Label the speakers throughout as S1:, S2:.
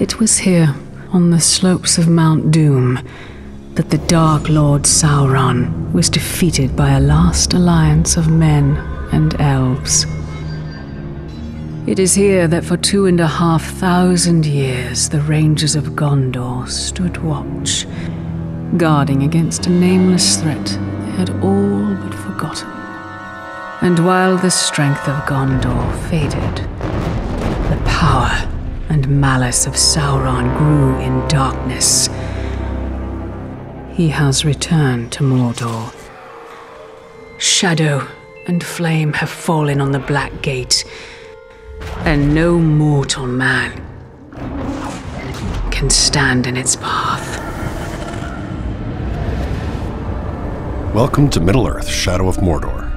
S1: It was here, on the slopes of Mount Doom, that the Dark Lord Sauron was defeated by a last alliance of men and elves. It is here that for 2,500 years the Rangers of Gondor stood watch, guarding against a nameless threat they had all but forgotten. And while the strength of Gondor faded, the power and malice of Sauron grew in darkness. He has returned to Mordor. Shadow and flame have fallen on the Black Gate, and no mortal man can stand in its path.
S2: Welcome to Middle-earth, Shadow of Mordor.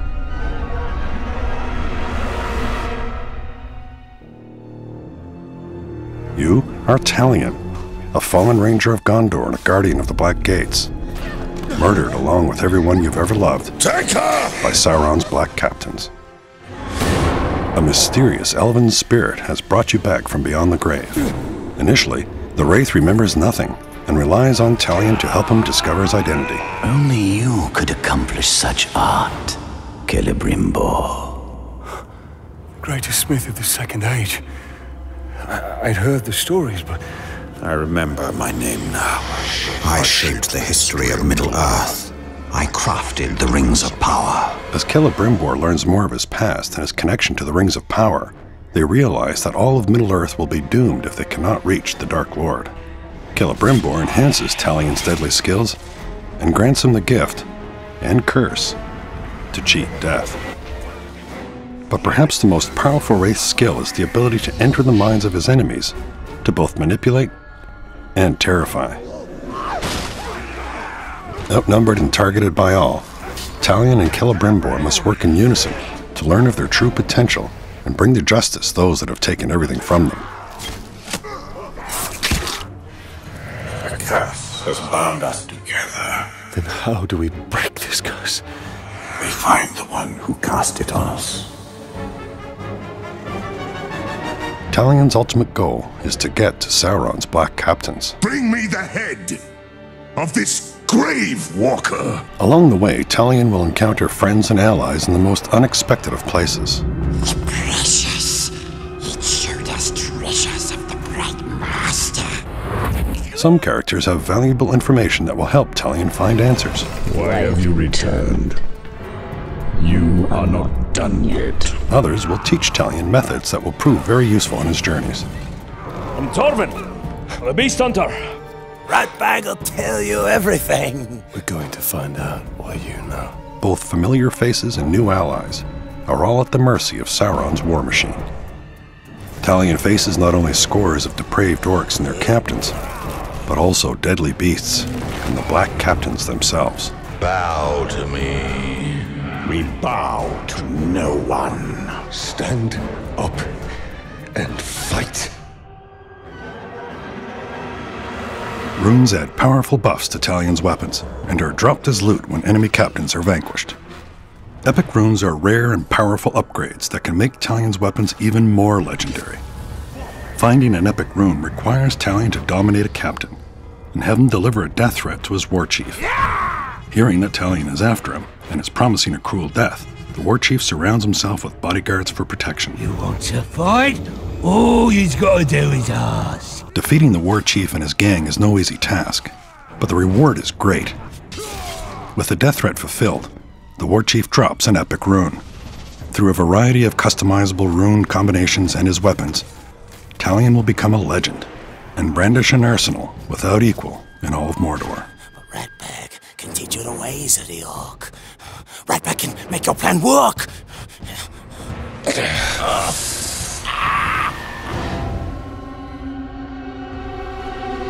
S2: You are Talion, a fallen ranger of Gondor and a guardian of the Black Gates, murdered along with everyone you've ever loved by Sauron's Black Captains. A mysterious elven spirit has brought you back from beyond the grave. Initially, the Wraith remembers nothing and relies on Talion to help him discover his identity.
S3: Only you could accomplish such art, Celebrimbor.
S4: Greatest smith of the Second Age. I'd heard the stories, but...
S5: I remember my name now. I shaped the history of Middle-earth. I crafted the Rings of Power.
S2: As Celebrimbor learns more of his past and his connection to the Rings of Power, they realize that all of Middle-earth will be doomed if they cannot reach the Dark Lord. Celebrimbor enhances Talion's deadly skills and grants him the gift, and curse, to cheat death. But perhaps the most powerful Wraith's skill is the ability to enter the minds of his enemies, to both manipulate and terrify. Outnumbered and targeted by all, Talion and Celebrimbor must work in unison to learn of their true potential and bring to justice those that have taken everything from them.
S5: A curse has bound us together.
S4: Then how do we break this curse?
S5: We find the one who cast it on us.
S2: Talion's ultimate goal is to get to Sauron's Black Captains.
S6: Bring me the head of this grave walker.
S2: Along the way, Talion will encounter friends and allies in the most unexpected of places.
S7: Precious. It showed us treasures of the Bright Master.
S2: Some characters have valuable information that will help Talion find answers.
S8: Why have you returned? You are not done yet.
S2: Others will teach Talion methods that will prove very useful in his journeys.
S9: I'm Torvin, the Beast Hunter.
S3: Ratbag will tell you everything.
S4: We're going to find out what you know.
S2: Both familiar faces and new allies are all at the mercy of Sauron's war machine. Talion faces not only scores of depraved orcs and their captains, but also deadly beasts and the Black Captains themselves.
S6: Bow to me.
S8: We bow to no one.
S4: Stand up and fight.
S2: Runes add powerful buffs to Talion's weapons and are dropped as loot when enemy captains are vanquished. Epic runes are rare and powerful upgrades that can make Talion's weapons even more legendary. Finding an epic rune requires Talion to dominate a captain and have him deliver a death threat to his war chief. Hearing that Talion is after him and is promising a cruel death, the war chief surrounds himself with bodyguards for protection.
S7: You want to fight? All he's got to do is ask.
S2: Defeating the war chief and his gang is no easy task, but the reward is great. With the death threat fulfilled, the war chief drops an epic rune. Through a variety of customizable rune combinations and his weapons, Talion will become a legend and brandish an arsenal without equal in all of Mordor.
S3: Ratbag can teach you the ways of the orc. Ratbag can make your plan work.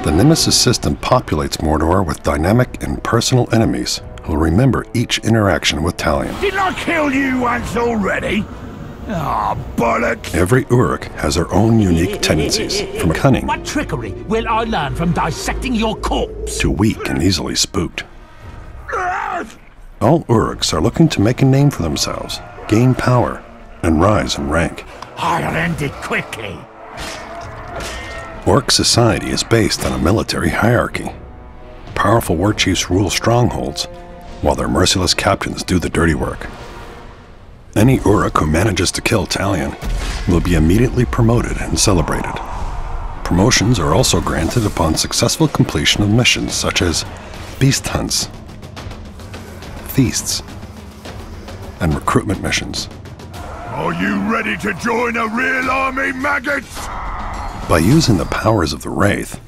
S2: The Nemesis system populates Mordor with dynamic and personal enemies who will remember each interaction with Talion.
S6: Didn't I kill you once already? Ah, bollocks!
S2: Every Uruk has their own unique tendencies, from cunning
S7: What trickery will I learn from dissecting your corpse?
S2: to weak and easily spooked. All Uruks are looking to make a name for themselves, gain power, and rise in rank.
S7: I'll end it quickly.
S2: Orc society is based on a military hierarchy. Powerful war chiefs rule strongholds, while their merciless captains do the dirty work. Any Uruk who manages to kill Talion will be immediately promoted and celebrated. Promotions are also granted upon successful completion of missions such as beast hunts, feasts, and recruitment missions.
S6: Are you ready to join a real army, maggots?
S2: By using the powers of the Wraith,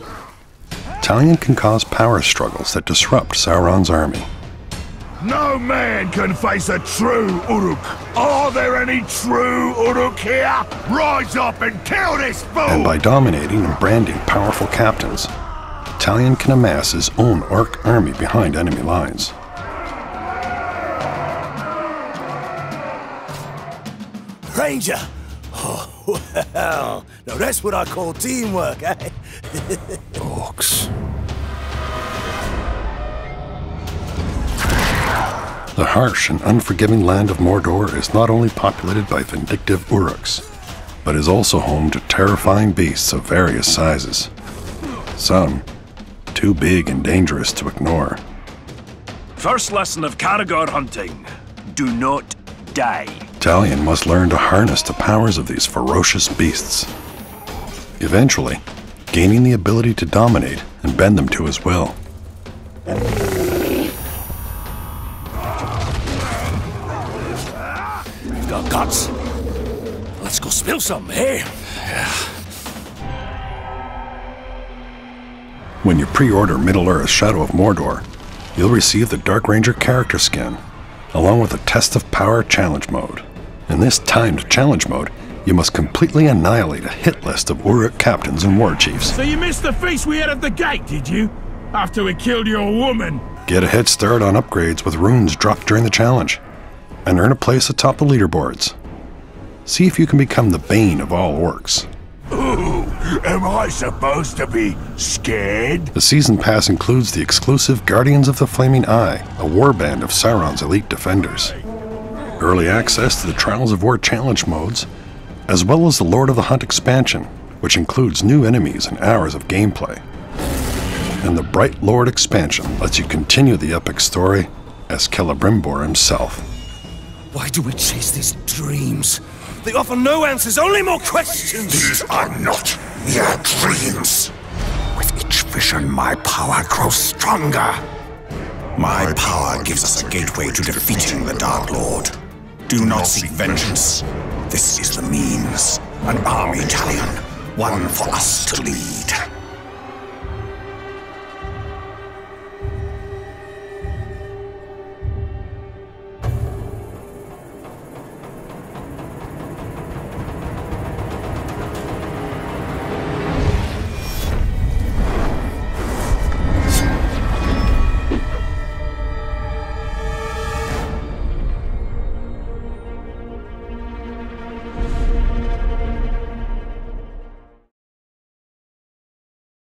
S2: Talion can cause power struggles that disrupt Sauron's army.
S6: No man can face a true Uruk. Are there any true Uruk here? Rise up and kill this fool!
S2: And by dominating and branding powerful captains, Talion can amass his own orc army behind enemy lines.
S3: Ranger! Oh, well, now that's what I call teamwork, eh?
S4: Orcs.
S2: The harsh and unforgiving land of Mordor is not only populated by vindictive Uruks, but is also home to terrifying beasts of various sizes. Some too big and dangerous to ignore.
S9: First lesson of Caragor hunting: do not die.
S2: Talion must learn to harness the powers of these ferocious beasts, eventually gaining the ability to dominate and bend them to his will.
S3: Got guts? Let's go spill something, eh?
S2: When you pre-order Middle-earth Shadow of Mordor, you'll receive the Dark Ranger character skin, along with a Test of Power challenge mode. In this timed challenge mode, you must completely annihilate a hit list of Uruk captains and war chiefs.
S7: So you missed the feast we had at the gate, did you? After we killed your woman?
S2: Get a head start on upgrades with runes dropped during the challenge, and earn a place atop the leaderboards. See if you can become the bane of all orcs.
S6: Ooh, am I supposed to be scared?
S2: The Season Pass includes the exclusive Guardians of the Flaming Eye, a warband of Sauron's elite defenders. Early access to the Trials of War challenge modes, as well as the Lord of the Hunt expansion, which includes new enemies and hours of gameplay. And the Bright Lord expansion lets you continue the epic story as Celebrimbor himself.
S3: Why do we chase these dreams? They offer no answers, only more questions!
S6: These are not mere dreams.
S5: With each vision, my power grows stronger. My power gives us a gateway to defeating the Dark Lord. Do not seek vengeance. This is the means. An army, Talion. One for us to lead.